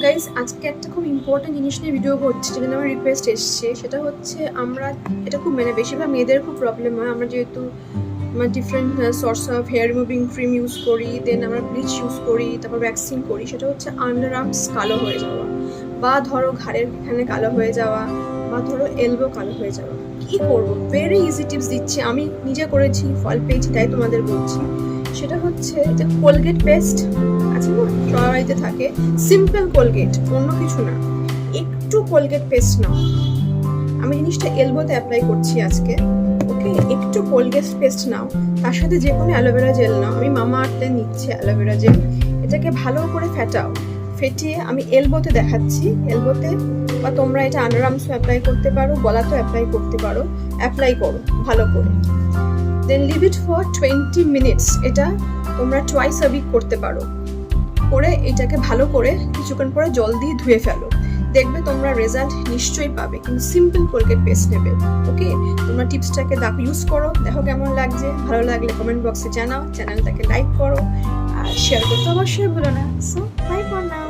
Guys, আজকে একটা খুব ইম্পর্টেন্ট জিনিস নিয়ে ভিডিও করছি, যেটা আমার রিকোয়েস্ট এসছে। সেটা হচ্ছে আমরা এটা খুব বেশিরভাগ মেয়েদের খুব প্রবলেম হয়। আমরা যেহেতু different source of hair removing cream use করি, দেন আমরা ব্লিচ ইউজ করি, তারপর ভ্যাকসিন করি। সেটা হচ্ছে আন্ডার আর্মস কালো হয়ে যাওয়া, বা ধরো ঘাড়ের এখানে কালো হয়ে যাওয়া, বা ধরো এলবো কালো হয়ে যাওয়া। কি করবো? ভেরি ইজি টিপস দিচ্ছি, আমি নিজে করেছি, ফল পেয়েছি, তাই তোমাদের বলছি। সেটা হচ্ছে যে কোলগেট পেস্ট আছে না, সবার বাড়িতে থাকে, সিম্পল কোলগেট, অন্য কিছু না। একটু কোলগেট পেস্ট নাও। আমি জিনিসটা এলবোতে অ্যাপ্লাই করছি আজকে। ওকে, একটু কোলগেট পেস্ট নাও, তার সাথে যে কোনো অ্যালোভেরা জেল নাও। আমি মামা আর্থে নিচ্ছি অ্যালোভেরা জেল। এটাকে ভালো করে ফেটাও, ফেটিয়ে আমি এলবোতে দেখাচ্ছি। এলবোতে, বা তোমরা এটা আন্ডারআর্মসও অ্যাপ্লাই করতে পারো, গলাতেও অ্যাপ্লাই করতে পারো। অ্যাপ্লাই করো ভালো করে, then leave it for 20 minutes. এটা তোমরা টুয়াইস আ উইক করতে পারো। করে এটাকে ভালো করে কিছুক্ষণ পরে জল দিয়ে ধুয়ে ফেলো, দেখবে তোমরা রেজাল্ট নিশ্চয়ই পাবে। কিন্তু সিম্পল কোলগেট পেস্ট নেবে। ওকে, তোমরা টিপসটাকে ইউজ করো, দেখো কেমন লাগছে। ভালো লাগলে কমেন্ট বক্সে জানাও, চ্যানেলটাকে লাইক করো আর শেয়ার করতে অবশ্যই ভুলো না। So bye for now.